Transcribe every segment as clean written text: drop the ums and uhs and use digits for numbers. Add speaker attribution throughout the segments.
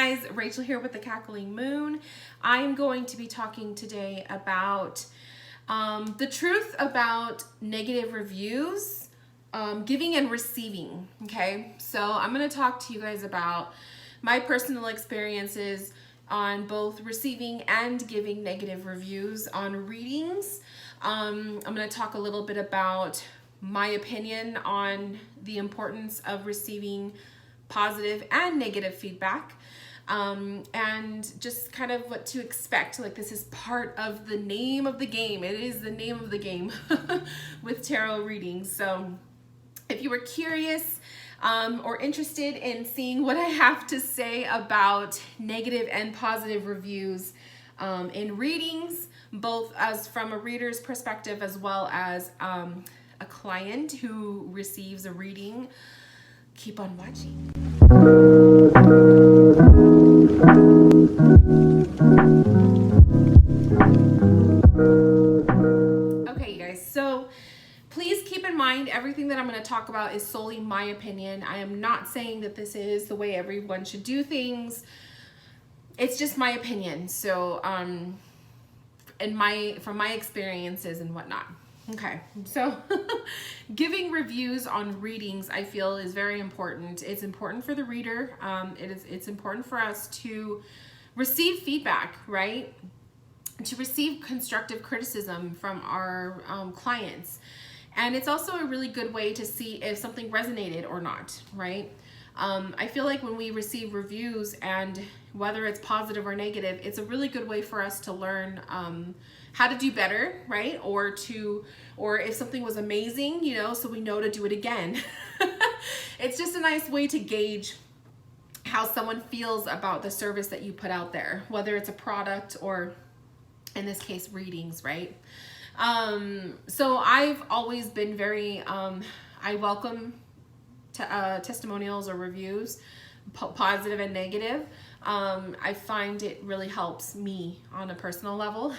Speaker 1: guys, Rachel here with the Cackling Moon. I am going to be talking today about the truth about negative reviews, giving and receiving, okay? So I'm going to talk to you guys about my personal experiences on both receiving and giving negative reviews on readings. I'm going to talk a little bit about my opinion on the importance of receiving positive and negative feedback, and just kind of what to expect. Like, this is part of the name of the game. It is the name of the game with tarot readings. So if you were curious or interested in seeing what I have to say about negative and positive reviews in readings, both as from a reader's perspective as well as a client who receives a reading, keep on watching. Okay, you guys, so please keep in mind everything that I'm going to talk about is solely my opinion. I am not saying that this is the way everyone should do things. It's just my opinion. So from my experiences and whatnot. Okay, so giving reviews on readings, I feel, is very important. It's important for the reader. It's important for us to receive feedback, right? To receive constructive criticism from our clients. And it's also a really good way to see if something resonated or not, right? I feel like when we receive reviews, and whether it's positive or negative, it's a really good way for us to learn how to do better, right? Or if something was amazing, so we know to do it again. It's just a nice way to gauge how someone feels about the service that you put out there, whether it's a product or, in this case, readings, right? So I've always been very, I welcome testimonials or reviews, positive and negative. I find it really helps me on a personal level.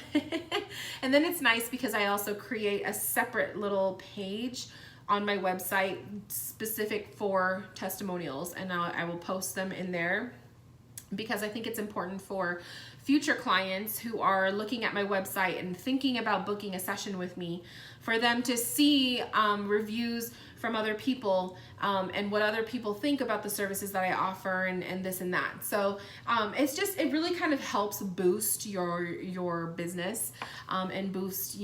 Speaker 1: And then it's nice because I also create a separate little page on my website specific for testimonials, and I will post them in there because I think it's important for future clients who are looking at my website and thinking about booking a session with me, for them to see reviews from other people and what other people think about the services that I offer and this and that. So it really kind of helps boost your business and boost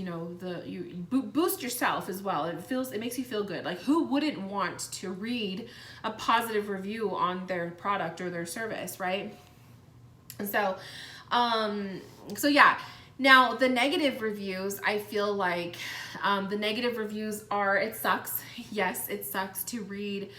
Speaker 1: boost yourself as well. It makes you feel good. Like, who wouldn't want to read a positive review on their product or their service, right? And so yeah. Now, the negative reviews, I feel like the negative reviews it sucks. Yes, it sucks to read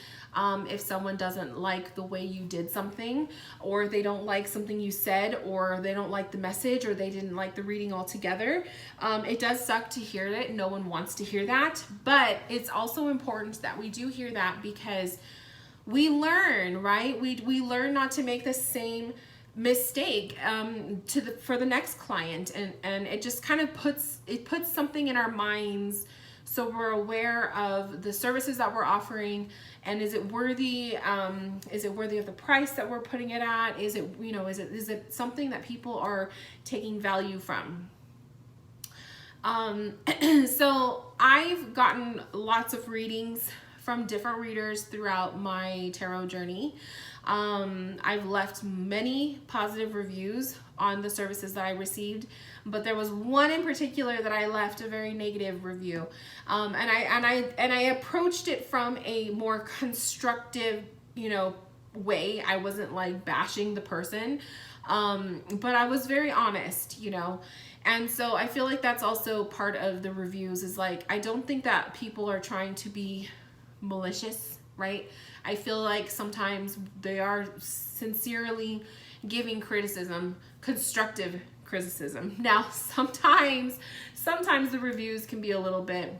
Speaker 1: if someone doesn't like the way you did something, or they don't like something you said, or they don't like the message, or they didn't like the reading altogether. It does suck to hear it. No one wants to hear that. But it's also important that we do hear that, because we learn, right? We learn not to make the same mistake for the next client, and it just kind of puts something in our minds, so we're aware of the services that we're offering, and is it worthy of the price that we're putting it at? Is it something that people are taking value from? So I've gotten lots of readings from different readers throughout my tarot journey. I've left many positive reviews on the services that I received, but there was one in particular that I left a very negative review, and I approached it from a more constructive, way. I wasn't like bashing the person, but I was very honest, and so I feel like that's also part of the reviews, is like, I don't think that people are trying to be malicious, right? I feel like sometimes they are sincerely giving criticism, constructive criticism. Now, sometimes the reviews can be a little bit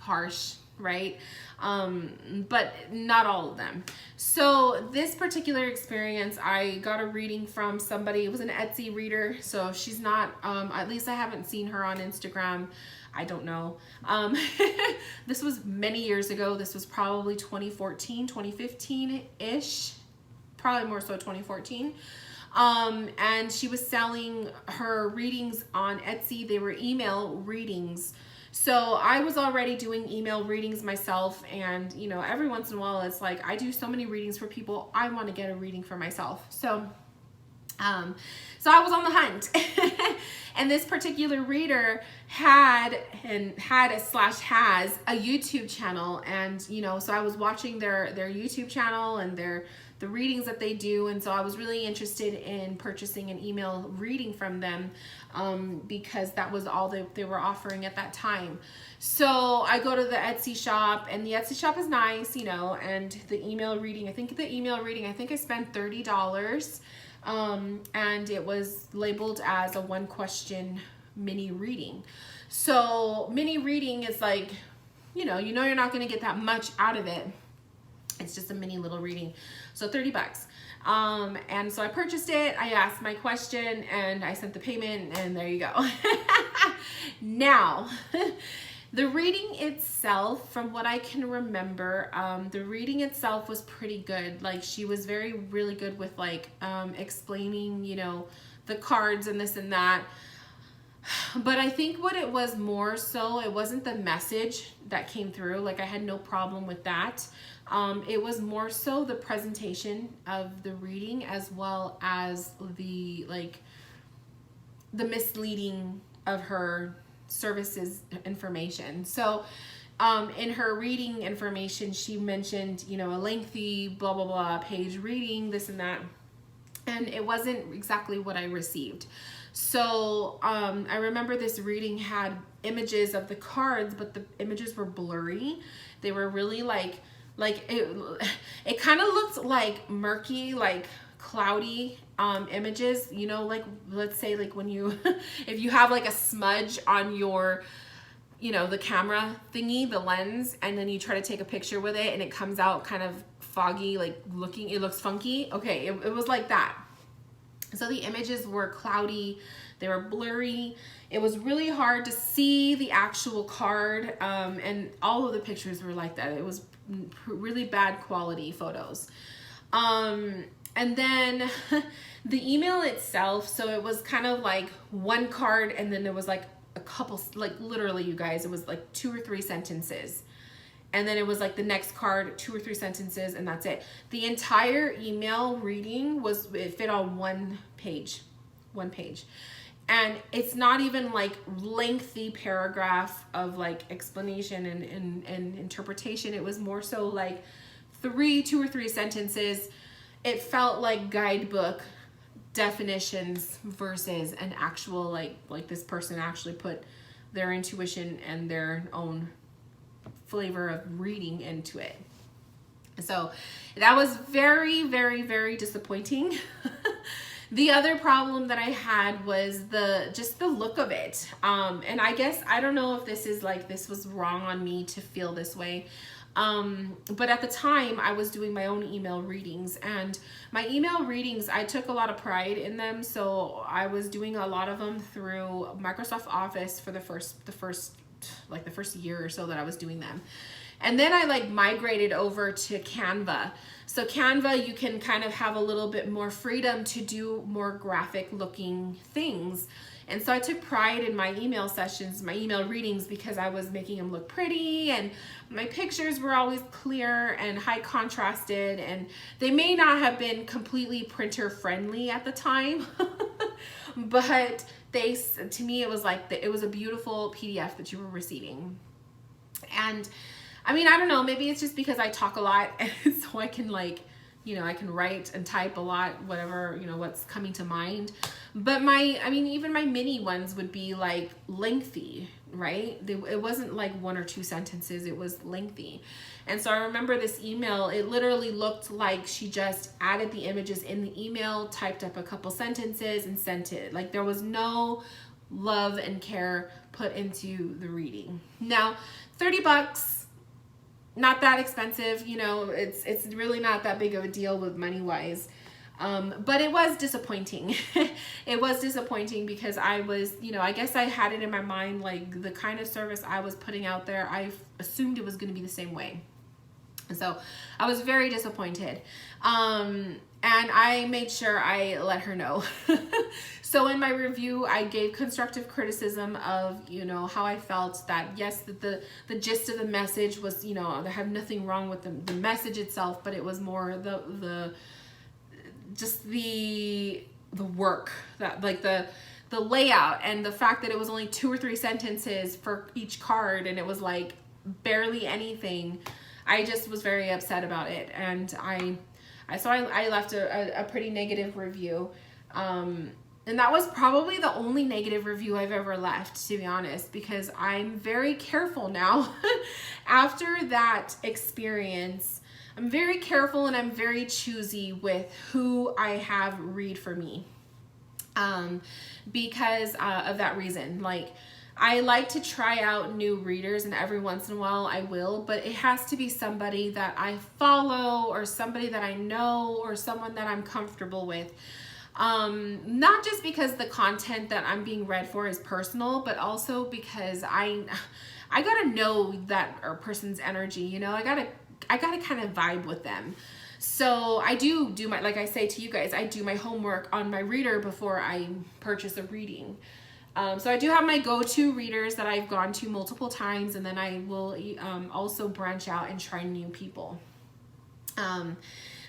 Speaker 1: harsh, right? But not all of them. So this particular experience, I got a reading from somebody. It was an Etsy reader, so she's not, at least I haven't seen her on Instagram. I don't know. This was many years ago. This was probably 2014, 2015-ish, probably more so 2014. And she was selling her readings on Etsy. They were email readings. So I was already doing email readings myself, and you know, every once in a while it's like I do so many readings for people, I want to get a reading for myself. So I was on the hunt. And this particular reader has a YouTube channel, and you know, so I was watching their YouTube channel and the readings that they do, and so I was really interested in purchasing an email reading from them, because that was all they were offering at that time. So I go to the Etsy shop, and the Etsy shop is nice, you know, and the email reading, I think I spent $30, and it was labeled as a 1-question mini reading. So mini reading is like, you know you're not going to get that much out of it. It's just a mini little reading. So $30. And so I purchased it. I asked my question and I sent the payment, and there you go. Now, the reading itself, from what I can remember, the reading itself was pretty good. Like, she was really good with like, explaining, you know, the cards and this and that. But I think what it was more so, it wasn't the message that came through. Like, I had no problem with that. It was more so the presentation of the reading, as well as the misleading of her services information. So in her reading information, she mentioned, you know, a lengthy blah blah blah page reading, this and that, and it wasn't exactly what I received. So I remember this reading had images of the cards, but the images were blurry. They were really like it kind of looked like murky, like cloudy images, you know, like, let's say like when you if you have like a smudge on your, you know, the camera thingy, the lens, and then you try to take a picture with it and it comes out kind of foggy, like it looks funky. Okay, it was like that. So the images were cloudy, they were blurry. It was really hard to see the actual card, and all of the pictures were like that. It was really bad quality photos. And then the email itself, so it was kind of like one card, and then there was like a couple, like literally, you guys, it was like 2 or 3 sentences. And then it was like the next card, 2 or 3 sentences, and that's it. The entire email reading it fit on one page. And it's not even like lengthy paragraph of like explanation and interpretation. It was more so like 2 or 3 sentences. It felt like guidebook definitions versus an actual like this person actually put their intuition and their own flavor of reading into it. So that was very, very, very disappointing. The other problem that I had was just the look of it. And I guess, I don't know if this was wrong on me to feel this way. But at the time I was doing my own email readings, and my email readings, I took a lot of pride in them. So I was doing a lot of them through Microsoft Office for the first year or so that I was doing them. And then I like migrated over to Canva. So Canva, you can kind of have a little bit more freedom to do more graphic looking things. And so I took pride in my email sessions, my email readings, because I was making them look pretty, and my pictures were always clear and high contrasted, and they may not have been completely printer friendly at the time, but to me, it was like, it was a beautiful PDF that you were receiving. And I mean, I don't know, maybe it's just because I talk a lot, and so I can I can write and type a lot, whatever, what's coming to mind. But even my mini ones would be like lengthy, right? It wasn't like 1 or 2 sentences, it was lengthy. And so I remember this email, it literally looked like she just added the images in the email, typed up a couple sentences and sent it. Like, there was no love and care put into the reading. Now, $30, not that expensive, it's really not that big of a deal with money wise. But it was disappointing. It was disappointing because I was, I guess I had it in my mind, like the kind of service I was putting out there, I assumed it was going to be the same way. So I was very disappointed. And I made sure I let her know. So in my review, I gave constructive criticism of, you know, how I felt that, yes, that the gist of the message was, you know, there had nothing wrong with the message itself, but it was more just the work, that like the layout, and the fact that it was only 2 or 3 sentences for each card, and it was like barely anything. I just was very upset about it, and I left a pretty negative review. And that was probably the only negative review I've ever left, to be honest, because I'm very careful now. After that experience, I'm very careful and I'm very choosy with who I have read for me. Because of that reason. Like, I like to try out new readers, and every once in a while I will, but it has to be somebody that I follow, or somebody that I know, or someone that I'm comfortable with. Not just because the content that I'm being read for is personal, but also because I gotta know that person's energy, you know, I gotta kind of vibe with them. So I do my, like I say to you guys, I do my homework on my reader before I purchase a reading. So I do have my go-to readers that I've gone to multiple times, and then I will also branch out and try new people.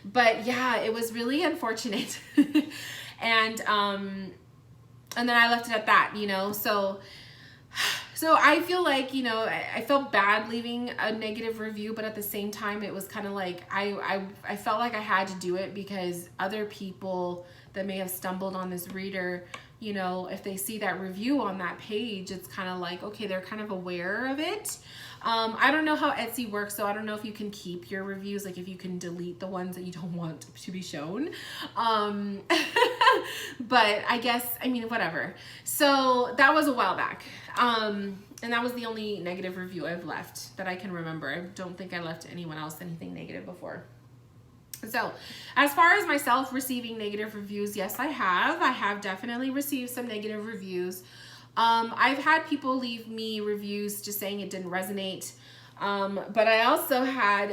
Speaker 1: But yeah, it was really unfortunate. And then I left it at that, you know. So I feel like, you know, I felt bad leaving a negative review, but at the same time, it was kind of like I felt like I had to do it, because other people that may have stumbled on this reader, you know, if they see that review on that page, it's kind of like, okay, they're kind of aware of it. I don't know how Etsy works, so I don't know if you can keep your reviews, like if you can delete the ones that you don't want to be shown. But I guess, I mean, whatever. So that was a while back. And that was the only negative review I've left that I can remember. I don't think I left anyone else anything negative before. So as far as myself receiving negative reviews, yes, I have definitely received some negative reviews. I've had people leave me reviews just saying it didn't resonate. But I also had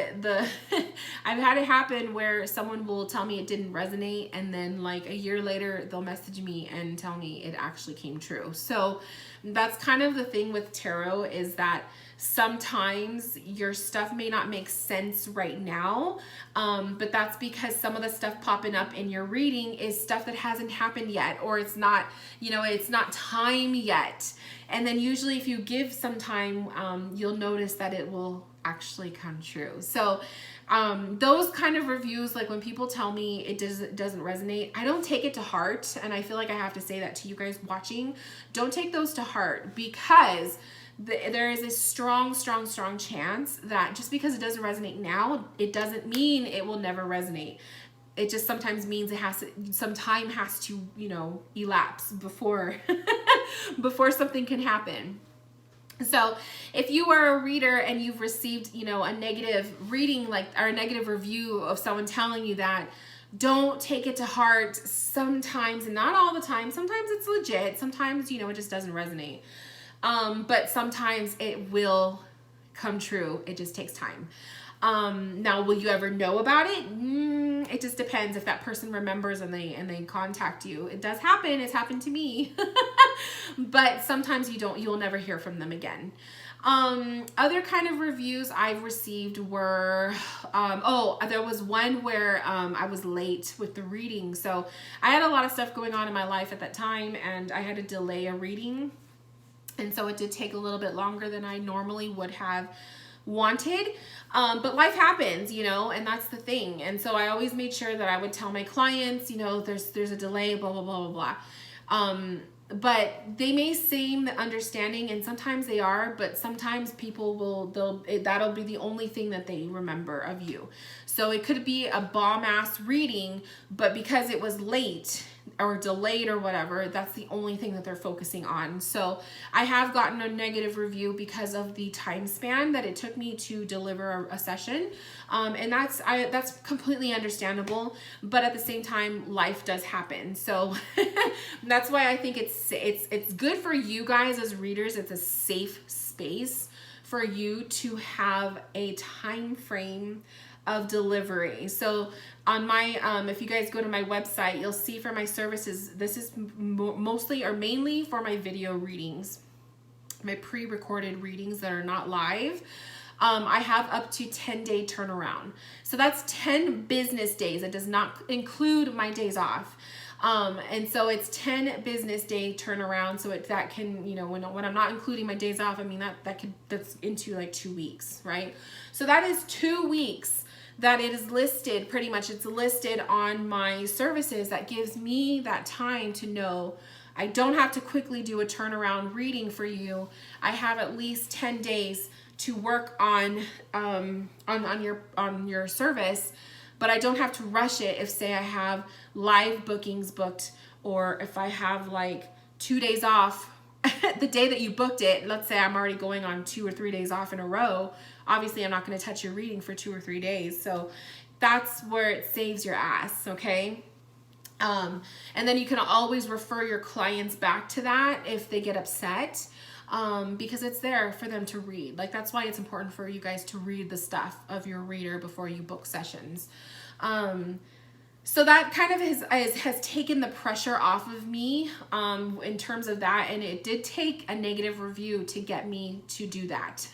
Speaker 1: I've had it happen where someone will tell me it didn't resonate, and then like a year later they'll message me and tell me it actually came true. So that's kind of the thing with tarot, is that sometimes your stuff may not make sense right now, but that's because some of the stuff popping up in your reading is stuff that hasn't happened yet, or it's not, you know, it's not time yet. And then usually if you give some time, you'll notice that it will actually come true. So those kind of reviews, like when people tell me it doesn't resonate, I don't take it to heart. And I feel like I have to say that to you guys watching. Don't take those to heart, because there is a strong chance that just because it doesn't resonate now, it doesn't mean it will never resonate. It just sometimes means some time has to, you know, elapse before before something can happen. So if you are a reader and you've received, you know, a negative reading, like, or a negative review of someone telling you that, don't take it to heart. Sometimes, and not all the time, sometimes it's legit. Sometimes, you know, it just doesn't resonate. But sometimes it will come true. It just takes time. Now, will you ever know about it? It just depends if that person remembers and they contact you. It does happen. It's happened to me. But sometimes you'll never hear from them again. Other kind of reviews I've received were, there was one where I was late with the reading. So I had a lot of stuff going on in my life at that time, and I had to delay a reading. And so it did take a little bit longer than I normally would have wanted. But life happens, you know, and that's the thing. And so I always made sure that I would tell my clients, you know, there's a delay, blah, blah, blah, blah, blah. But they may seem understanding, and sometimes they are, but sometimes people that'll be the only thing that they remember of you. So it could be a bomb-ass reading, but because it was late or delayed or whatever, that's the only thing that they're focusing on. So I have gotten a negative review because of the time span that it took me to deliver a session. And that's completely understandable, but at the same time, life does happen. So that's why I think it's good for you guys as readers. It's a safe space for you to have a time frame of delivery. So on my, if you guys go to my website, you'll see for my services, this is mostly or mainly for my video readings, my pre-recorded readings that are not live. I have up to 10-day turnaround. So that's 10 business days. It does not include my days off. And so it's 10 business day turnaround. So that can, you know, when I'm not including my days off, I mean, that's into like 2 weeks, right? So that is 2 weeks that it is listed, pretty much it's listed on my services. That gives me that time to know I don't have to quickly do a turnaround reading for you. I have at least 10 days to work on your service, but I don't have to rush it if, say, I have live bookings booked, or if I have like 2 days off the day that you booked it. Let's say I'm already going on 2 or 3 days off in a row. Obviously, I'm not going to touch your reading for 2 or 3 days. So that's where it saves your ass, okay? And then you can always refer your clients back to that if they get upset, because it's there for them to read. Like, that's why it's important for you guys to read the stuff of your reader before you book sessions. So that kind of has taken the pressure off of me in terms of that. And it did take a negative review to get me to do that.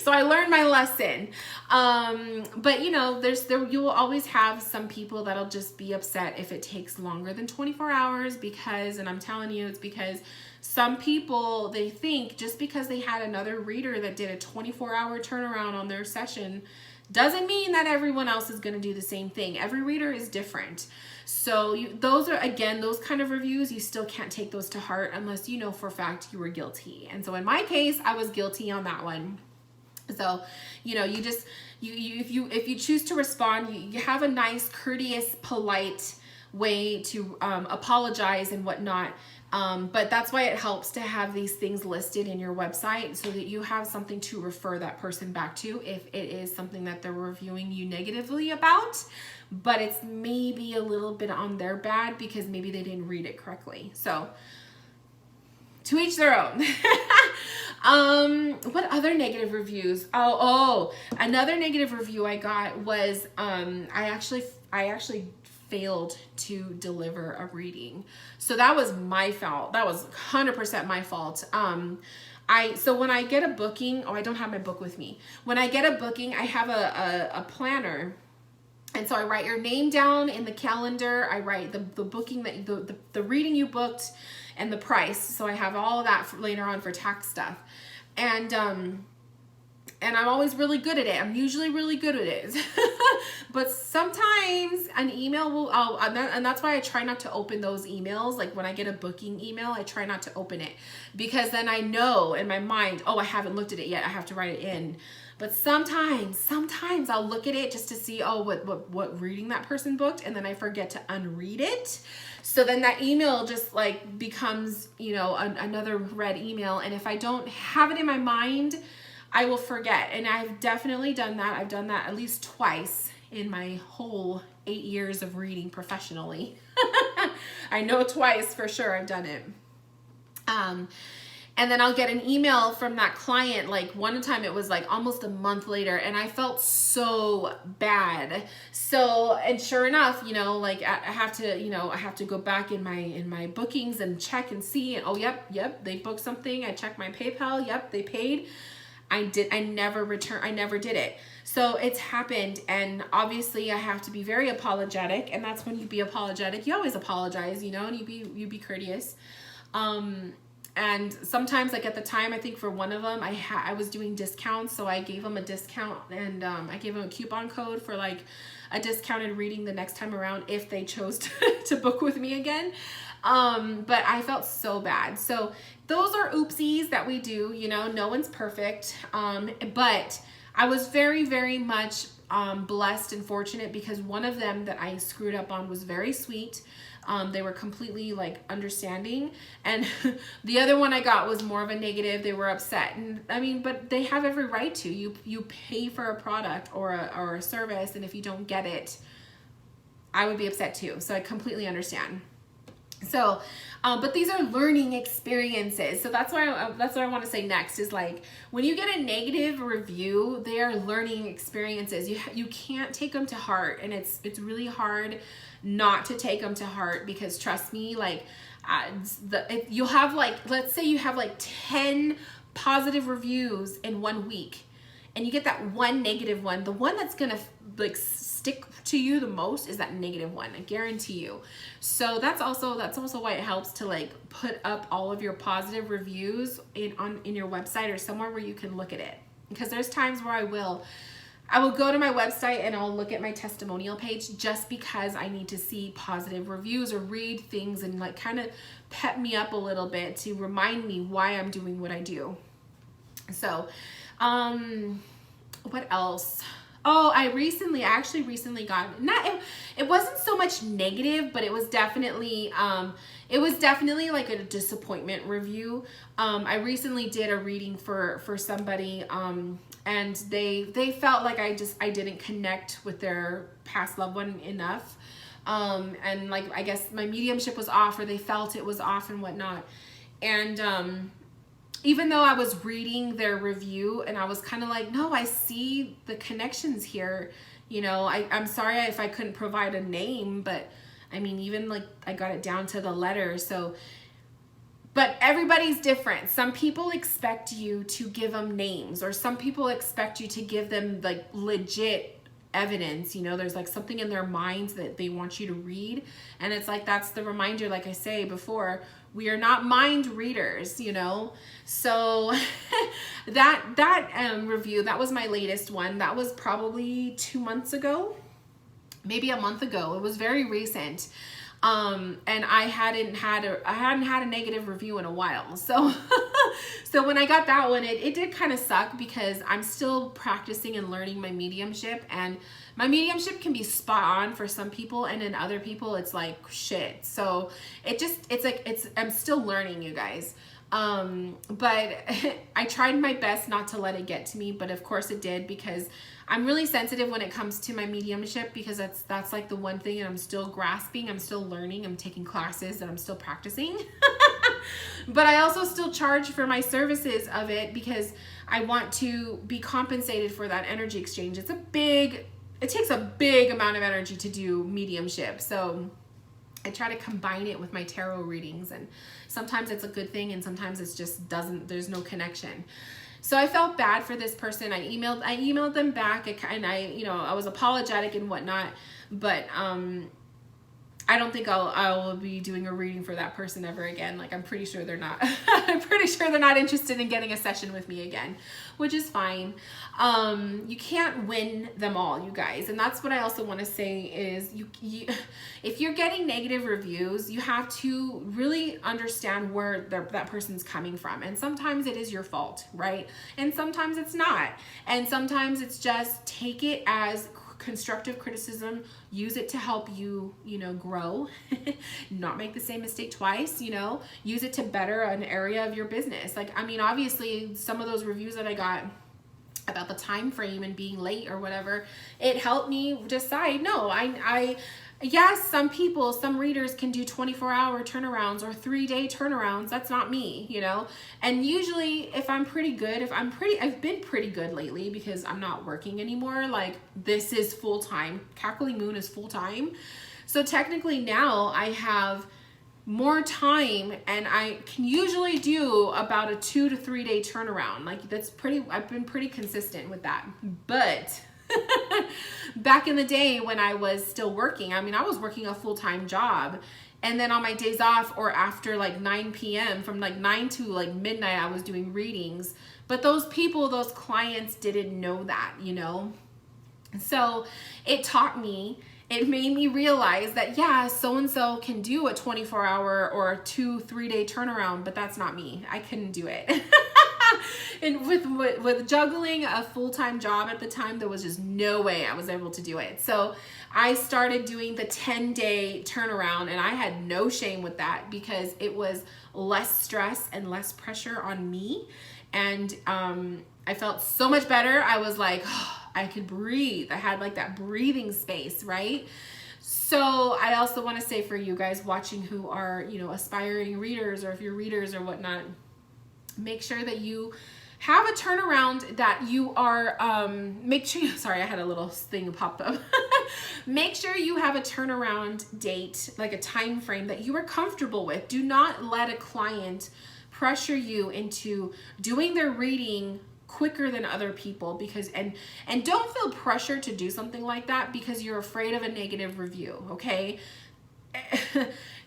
Speaker 1: So I learned my lesson. But you know, you will always have some people that'll just be upset if it takes longer than 24 hours because, and I'm telling you, it's because some people, they think just because they had another reader that did a 24-hour turnaround on their session doesn't mean that everyone else is going to do the same thing. Every reader is different. So those are, again, those kind of reviews, you still can't take those to heart unless you know for a fact you were guilty. And so in my case, I was guilty on that one. So, you know, you just, if you choose to respond, you have a nice, courteous, polite way to apologize and whatnot. But that's why it helps to have these things listed in your website so that you have something to refer that person back to if it is something that they're reviewing you negatively about, but it's maybe a little bit on their bad because maybe they didn't read it correctly. So to each their own. What other negative reviews? Oh, another negative review I got was, I actually failed to deliver a reading. So that was my fault. That was 100% my fault. So when I get a booking, I don't have my book with me. When I get a booking, I have a planner. And so I write your name down in the calendar. I write the booking that the reading you booked and the price. So I have all of that for later on for tax stuff. And I'm always really good at it. I'm usually really good at it. But sometimes an email will, and that's why I try not to open those emails. Like when I get a booking email, I try not to open it because then I know in my mind, oh, I haven't looked at it yet. I have to write it in. But sometimes I'll look at it just to see, oh, what reading that person booked. And then I forget to unread it. So then that email just like becomes, you know, another red email. And if I don't have it in my mind, I will forget. And I've definitely done that. I've done that at least twice in my whole 8 years of reading professionally. I know twice for sure I've done it. And then I'll get an email from that client. Like one time it was like almost a month later and I felt so bad. So, and sure enough, you know, like I have to go back in my bookings and check and see, and oh, yep, they booked something. I checked my PayPal. Yep, they paid. I never did it. So it's happened. And obviously I have to be very apologetic. And that's when you be apologetic. You always apologize, you know, and you be courteous. And sometimes, like at the time, I think for one of them, I was doing discounts, so I gave them a discount, and I gave them a coupon code for like a discounted reading the next time around if they chose to book with me again. But I felt so bad. So those are oopsies that we do, you know, no one's perfect. But I was very, very much blessed and fortunate because one of them that I screwed up on was very sweet. They were completely like understanding, and the other one I got was more of a negative. They were upset, and I mean, but they have every right to. You pay for a product or a service, and if you don't get it, I would be upset too. So I completely understand. So, but these are learning experiences. So that's what I want to say next is like when you get a negative review, they are learning experiences. You can't take them to heart, and it's really hard not to take them to heart because trust me, like you'll have like, let's say you have like 10 positive reviews in 1 week, and you get that one negative one. The one that's gonna like stick to you the most is that negative one, I guarantee you. So that's also why it helps to like put up all of your positive reviews in your website or somewhere where you can look at it. Because there's times where I will go to my website and I'll look at my testimonial page just because I need to see positive reviews or read things and like kind of pep me up a little bit to remind me why I'm doing what I do. So, what else? Oh, I actually recently got, it wasn't so much negative, but it was definitely like a disappointment review. I recently did a reading for somebody, and they felt like I didn't connect with their past loved one enough. And like, I guess my mediumship was off, or they felt it was off and whatnot. And, even though I was reading their review and I was kind of like, no, I see the connections here. You know, I'm sorry if I couldn't provide a name, but I mean, even like I got it down to the letter. So, but everybody's different. Some people expect you to give them names, or some people expect you to give them like legit evidence. You know, there's like something in their minds that they want you to read. And it's like, that's the reminder, like I say before, we are not mind readers, you know? So that review, that was my latest one. That was probably 2 months ago, maybe a month ago. It was very recent. And I hadn't had a negative review in a while. So, so when I got that one, it did kind of suck because I'm still practicing and learning my mediumship, and my mediumship can be spot on for some people, and in other people it's like shit. So I'm still learning, you guys. But I tried my best not to let it get to me, but of course it did, because I'm really sensitive when it comes to my mediumship, because that's like the one thing, and I'm still grasping, I'm still learning, I'm taking classes, and I'm still practicing. But I also still charge for my services of it because I want to be compensated for that energy exchange. It takes a big amount of energy to do mediumship. So I try to combine it with my tarot readings, and sometimes it's a good thing and sometimes it's just there's no connection. So I felt bad for this person. I emailed them back, and I was apologetic and whatnot, but I don't think I will be doing a reading for that person ever again. Like, I'm pretty sure they're not I'm pretty sure they're not interested in getting a session with me again, which is fine. You can't win them all, you guys. And that's what I also want to say is if you're getting negative reviews, you have to really understand where that person's coming from. And sometimes it is your fault, right? And sometimes it's not. And sometimes it's just take it as constructive criticism, use it to help you, grow, not make the same mistake twice, use it to better an area of your business. Like, I mean, obviously some of those reviews that I got about the time frame and being late or whatever, it helped me decide, no, yes, some readers can do 24-hour turnarounds or 3-day turnarounds. That's not me, And usually if I'm pretty good, I've been pretty good lately because I'm not working anymore. Like, this is full-time. Cackling Moon is full-time. So technically now I have more time, and I can usually do about a 2 to 3 day turnaround. Like, I've been pretty consistent with that. But back in the day when I was still working, I was working a full-time job, and then on my days off or after like 9 p.m. from like 9 to like midnight, I was doing readings. But those clients didn't know that, So it made me realize that, yeah, so-and-so can do a 24-hour or 2-3 day turnaround, but that's not me. I couldn't do it. And with juggling a full-time job at the time, there was just no way I was able to do it. So I started doing the 10-day turnaround, and I had no shame with that because it was less stress and less pressure on me. And I felt so much better. I was like, oh, I could breathe. I had like that breathing space, right? So I also want to say for you guys watching who are, you know, aspiring readers, or if you're readers or whatnot, make sure that you have a turnaround, that you are, make sure you, sorry, I had a little thing pop up. Make sure you have a turnaround date, like a time frame that you are comfortable with. Do not let a client pressure you into doing their reading quicker than other people, because, and don't feel pressure to do something like that because you're afraid of a negative review, okay?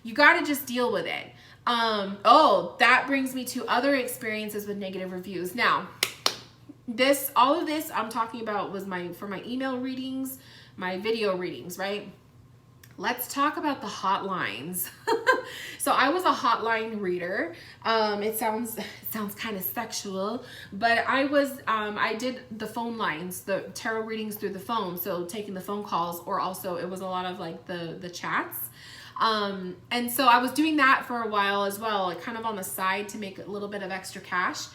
Speaker 1: You got to just deal with it. Oh, that brings me to other experiences with negative reviews. Now, all of this I'm talking about was for my email readings, my video readings, right? Let's talk about the hotlines. So I was a hotline reader. It sounds kind of sexual, but I did the phone lines, the tarot readings through the phone. So taking the phone calls, or also it was a lot of like the chats. And so I was doing that for a while as well, like kind of on the side to make a little bit of extra cash.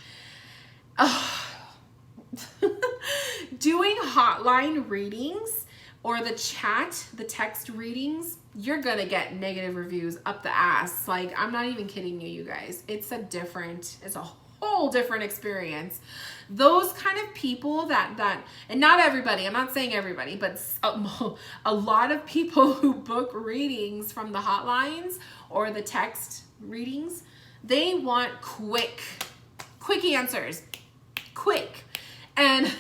Speaker 1: Doing hotline readings or the text readings, you're gonna get negative reviews up the ass. Like, I'm not even kidding you guys. It's a whole different experience. Those kind of people that and not everybody, I'm not saying everybody, but a lot of people who book readings from the hotlines or the text readings, they want quick answers, quick. And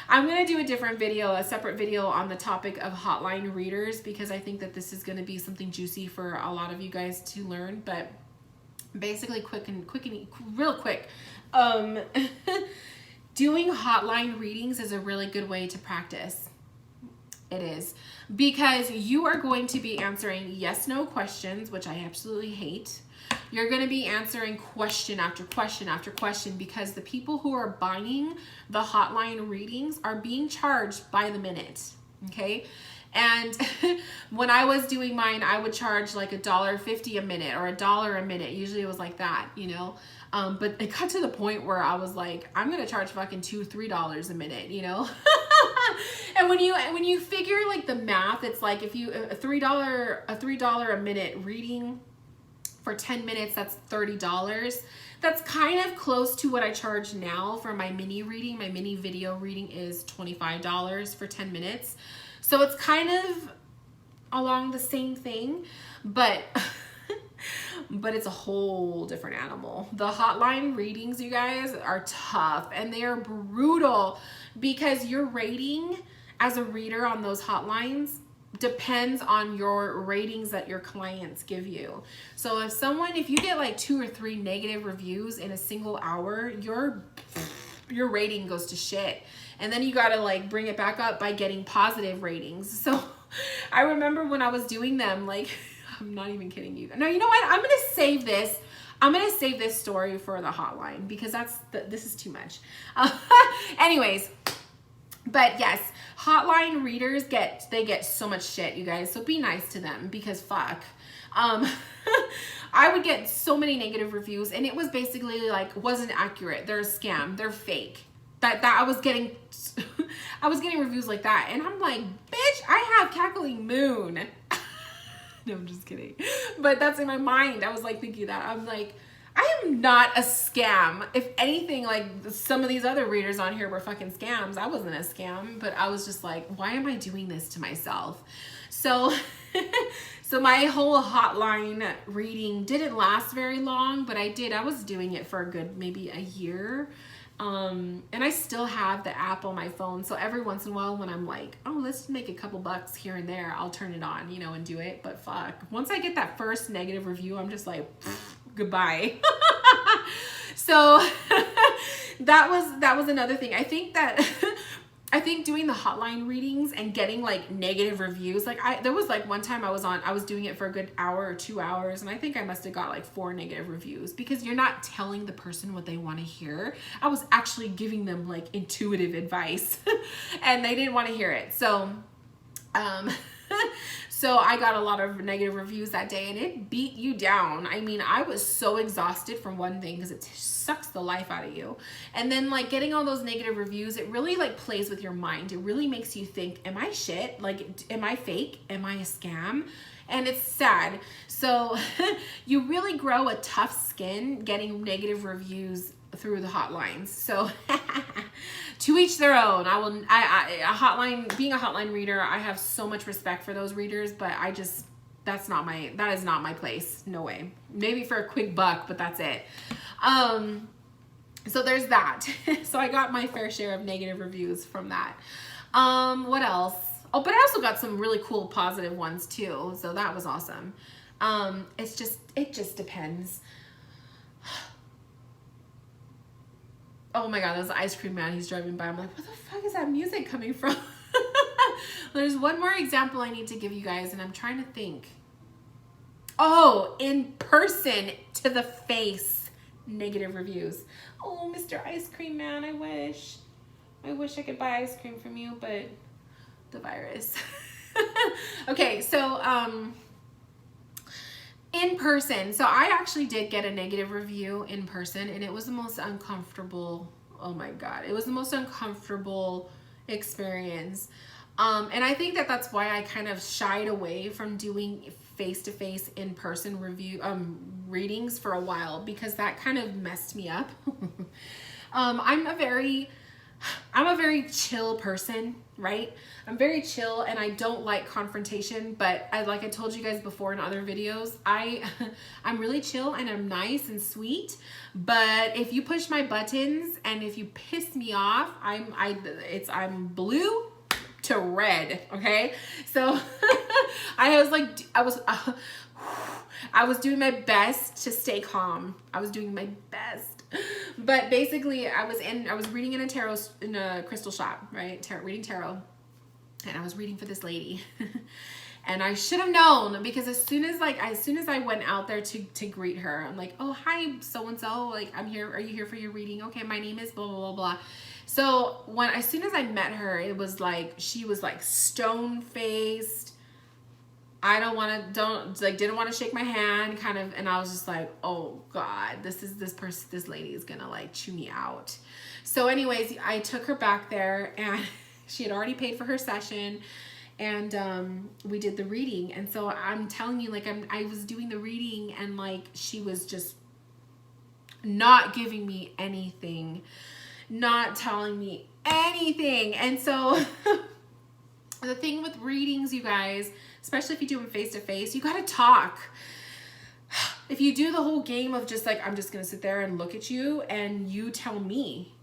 Speaker 1: I'm going to do a separate video on the topic of hotline readers, because I think that this is going to be something juicy for a lot of you guys to learn. But basically real quick. Doing hotline readings is a really good way to practice. It is, because you are going to be answering yes/no questions, which I absolutely hate. You're going to be answering question after question after question, because the people who are buying the hotline readings are being charged by the minute. Okay. And when I was doing mine, I would charge like $1.50 a minute or $1 a minute. Usually it was like that, you know. But it got to the point where I was like, I'm gonna charge fucking $2-3 a minute, you know. And when you figure like the math, it's like if you a $3 a minute reading for 10 minutes, that's $30. That's kind of close to what I charge now for my mini reading. My mini video reading is $25 for 10 minutes. So it's kind of along the same thing, but it's a whole different animal. The hotline readings, you guys, are tough and they are brutal, because your rating as a reader on those hotlines depends on your ratings that your clients give you. So if you get like 2 or 3 negative reviews in a single hour, your rating goes to shit. And then you gotta like bring it back up by getting positive ratings. So I remember when I was doing them, like, I'm not even kidding you. No, you know what? I'm gonna save this story for the hotline, because this is too much. Anyways, but yes, hotline readers get so much shit, you guys. So be nice to them, because fuck. I would get so many negative reviews, and it was basically like, wasn't accurate. They're a scam. They're fake. That I was getting reviews like that, and I'm like, bitch, I have Cackling Moon. No, I'm just kidding. But that's in my mind. I was like thinking that. I'm like, I am not a scam. If anything, like some of these other readers on here were fucking scams. I wasn't a scam, but I was just like, why am I doing this to myself? So, so my whole hotline reading didn't last very long, but I was doing it for a good, maybe a year. And I still have the app on my phone. So every once in a while when I'm like, oh, let's make a couple bucks here and there, I'll turn it on, you know, and do it. But fuck, once I get that first negative review, I'm just like, goodbye. So that was another thing. I think doing the hotline readings and getting like negative reviews, like there was like one time I was doing it for a good hour or 2 hours, and I think I must have got like 4 negative reviews, because you're not telling the person what they want to hear. I was actually giving them like intuitive advice and they didn't want to hear it. So So I got a lot of negative reviews that day, and it beat you down. I mean, I was so exhausted from one thing because it sucks the life out of you. And then like getting all those negative reviews, it really like plays with your mind. It really makes you think, am I shit? Like, am I fake? Am I a scam? And it's sad. So you really grow a tough skin getting negative reviews through the hotlines. So to each their own. Being a hotline reader, I have so much respect for those readers, but that is not my place. No way. Maybe for a quick buck, but that's it. So there's that. So I got my fair share of negative reviews from that. What else? Oh, but I also got some really cool positive ones too. So that was awesome. It just depends. Oh my God, there's an ice cream man. He's driving by. I'm like, what the fuck is that music coming from? There's one more example I need to give you guys, and I'm trying to think. Oh, in person, to the face, negative reviews. Oh, Mr. Ice Cream Man, I wish I could buy ice cream from you, but the virus. Okay, so in person. So I actually did get a negative review in person, and it was the most uncomfortable. Oh my God. It was the most uncomfortable experience. And I think that that's why I kind of shied away from doing face-to-face in-person readings for a while, because that kind of messed me up. I'm a very chill person, right? I'm very chill, and I don't like confrontation, but like I told you guys before in other videos, I'm really chill and I'm nice and sweet, but if you push my buttons and if you piss me off, I'm blue to red, okay? So I was doing my best to stay calm. I was doing my best. But basically, I was reading in a crystal shop, right? Reading tarot. And I was reading for this lady. And I should have known, because as soon as I went out there to greet her, I'm like, oh, hi, so-and-so, like, I'm here. Are you here for your reading? Okay, my name is blah, blah, blah, blah. So as soon as I met her, it was like, she was like stone-faced. Didn't want to shake my hand, kind of, and I was just like, oh God, this lady is gonna like chew me out. So anyways, I took her back there, and she had already paid for her session, and we did the reading. And so I'm telling you, like, I was doing the reading, and like, she was just not giving me anything, not telling me anything. And so the thing with readings, you guys, especially if you do them face-to-face, you gotta talk. If you do the whole game of just like, I'm just gonna sit there and look at you and you tell me,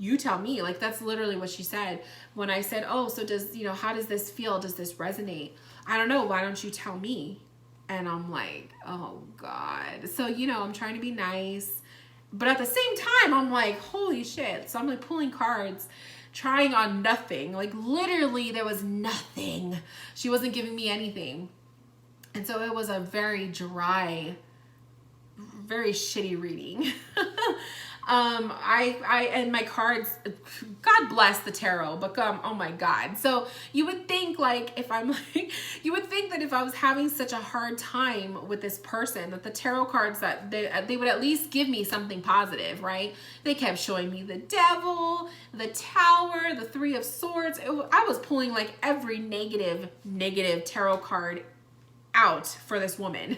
Speaker 1: like, that's literally what she said. When I said, oh, so how does this feel? Does this resonate? I don't know, why don't you tell me? And I'm like, oh God. So, I'm trying to be nice, but at the same time, I'm like, holy shit. So I'm like pulling cards, trying on nothing. Like, literally there was nothing. She wasn't giving me anything. And so it was a very dry, very shitty reading. And my cards, God bless the tarot, but oh my God. So you would think you would think that if I was having such a hard time with this person, that the tarot cards, that they would at least give me something positive, right? They kept showing me the devil, the tower, the 3 of swords. I was pulling like every negative tarot card out for this woman.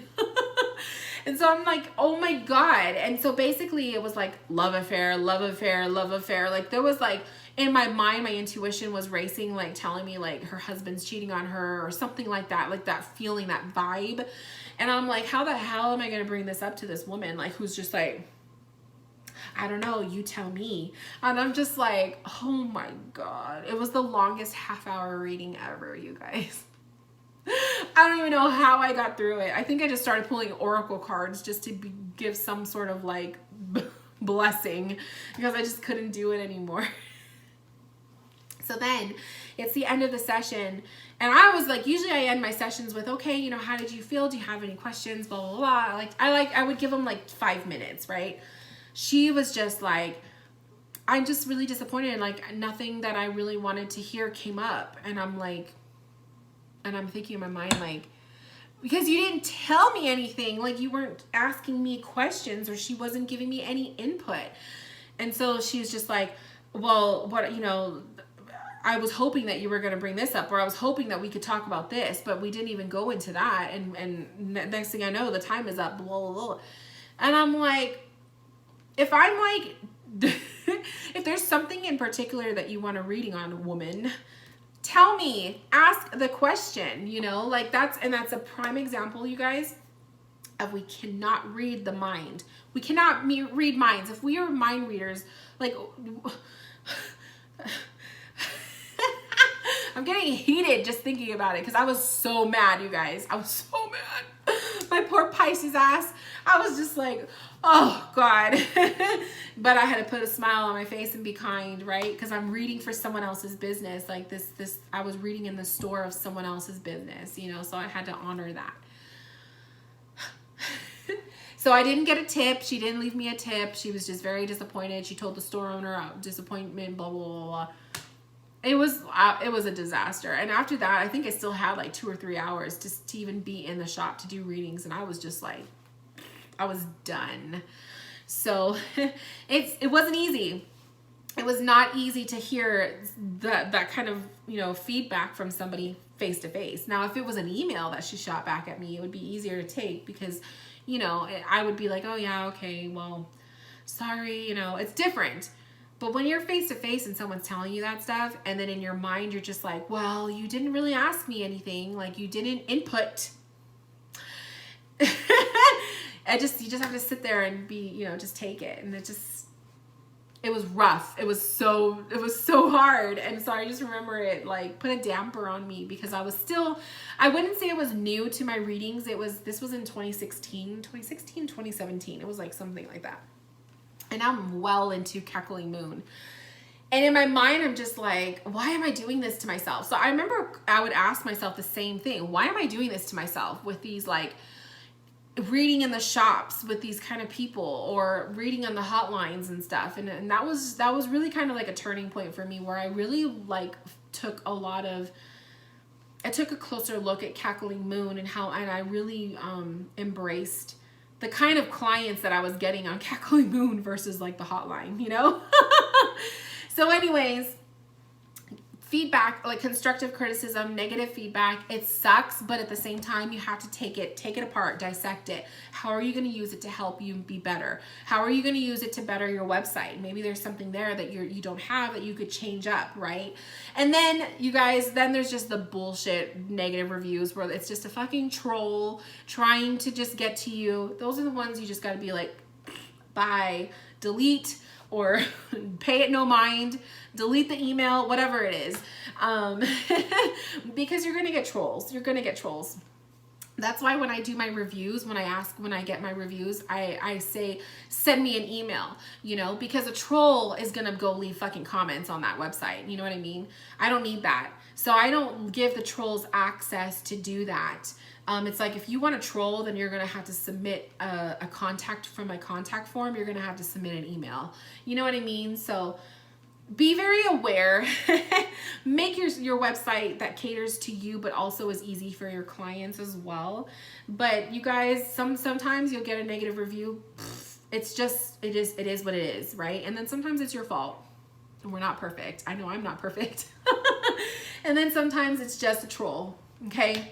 Speaker 1: And so I'm like, oh my God. And so basically it was like love affair, love affair, love affair. Like, there was like, in my mind, my intuition was racing, like telling me like her husband's cheating on her or something like that feeling, that vibe. And I'm like, how the hell am I going to bring this up to this woman? Like, who's just like, I don't know, you tell me. And I'm just like, oh my God. It was the longest half-hour reading ever, you guys. I don't even know how I got through it. I think I just started pulling oracle cards just to give some sort of like blessing, because I just couldn't do it anymore. So then it's the end of the session, and I was like, usually I end my sessions with, okay, how did you feel? Do you have any questions? Blah, blah, blah. I would give them like 5 minutes, right? She was just like, I'm just really disappointed. Like, nothing that I really wanted to hear came up. And I'm like, and I'm thinking in my mind, like, because you didn't tell me anything. Like, you weren't asking me questions, or she wasn't giving me any input. And so she was just like, well, what, you know, I was hoping that you were going to bring this up, or I was hoping that we could talk about this, but we didn't even go into that. And next thing I know, the time is up, blah, blah, blah. And I'm like, if I'm like, if there's something in particular that you want a reading on, woman, tell me, ask the question, you know, like that's a prime example, you guys, of we cannot read the mind. We cannot read minds. If we are mind readers, like, I'm getting heated just thinking about it because I was so mad, you guys. I was so mad. My poor Pisces ass. I was just like, oh God. But I had to put a smile on my face and be kind, right? Because I'm reading for someone else's business. Like this, I was reading in the store of someone else's business, you know, so I had to honor that. So I didn't get a tip. She didn't leave me a tip. She was just very disappointed. She told the store owner, disappointment, blah, blah, blah, blah. It was a disaster. And after that, I think I still had like 2 or 3 hours just to even be in the shop to do readings. And I was just like, I was done. So it wasn't easy. It was not easy to hear that kind of, you know, feedback from somebody face to face. Now, if it was an email that she shot back at me, it would be easier to take because, you know, I would be like, oh yeah, okay, well, sorry, you know, it's different. But when you're face to face and someone's telling you that stuff, and then in your mind, you're just like, well, you didn't really ask me anything. Like, you didn't input. You just have to sit there and be, you know, just take it. And it was rough. It was so hard. And so I just remember it like put a damper on me because I wouldn't say it was new to my readings. This was in 2017. It was like something like that. And I'm well into Cackling Moon. And in my mind, I'm just like, why am I doing this to myself? So I remember I would ask myself the same thing. Why am I doing this to myself with these like reading in the shops with these kind of people, or reading on the hotlines and stuff? And that was really kind of like a turning point for me, where I really like took a closer look at Cackling Moon and I really embraced the kind of clients that I was getting on Cackling Moon versus like the hotline, you know? So anyways, feedback, like constructive criticism, negative feedback, it sucks, but at the same time, you have to take it apart, dissect it. How are you going to use it to help you be better? How are you going to use it to better your website? Maybe there's something there that you don't have that you could change up, right? And then you guys, then there's just the bullshit negative reviews where it's just a fucking troll trying to just get to you. Those are the ones you just got to be like, bye, delete, or pay it no mind, delete the email, whatever it is. Because you're gonna get trolls. You're gonna get trolls. That's why when I do my reviews, when I get my reviews, I say, send me an email, you know, because a troll is gonna go leave fucking comments on that website. You know what I mean? I don't need that. So I don't give the trolls access to do that. It's like, if you want to troll, then you're going to have to submit a contact from my contact form. You're going to have to submit an email. You know what I mean? So be very aware. Make your website that caters to you, but also is easy for your clients as well. But you guys, sometimes you'll get a negative review. It's just, it is what it is, right? And then sometimes it's your fault. We're not perfect. I know I'm not perfect. And then sometimes it's just a troll. Okay.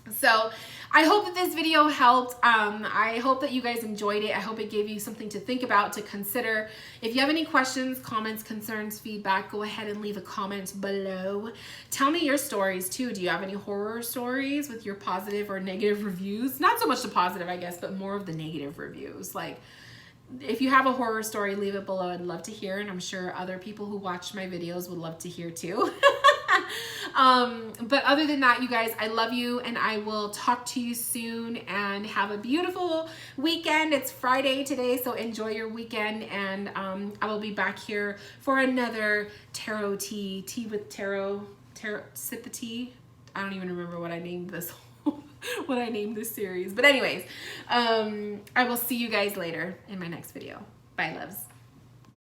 Speaker 1: So I hope that this video helped. I hope that you guys enjoyed it. I hope it gave you something to think about, to consider. If you have any questions, comments, concerns, feedback, go ahead and leave a comment below. Tell me your stories too. Do you have any horror stories with your positive or negative reviews? Not so much the positive, I guess, but more of the negative reviews. Like, if you have a horror story, leave it below. I'd love to hear, and I'm sure other people who watch my videos would love to hear too. But other than that, you guys, I love you, and I will talk to you soon, and have a beautiful weekend. It's Friday today, so enjoy your weekend, and I will be back here for another tarot tea with tarot, sip the tea. I don't even remember what I named this series, but anyways, I will see you guys later in my next video. Bye, loves.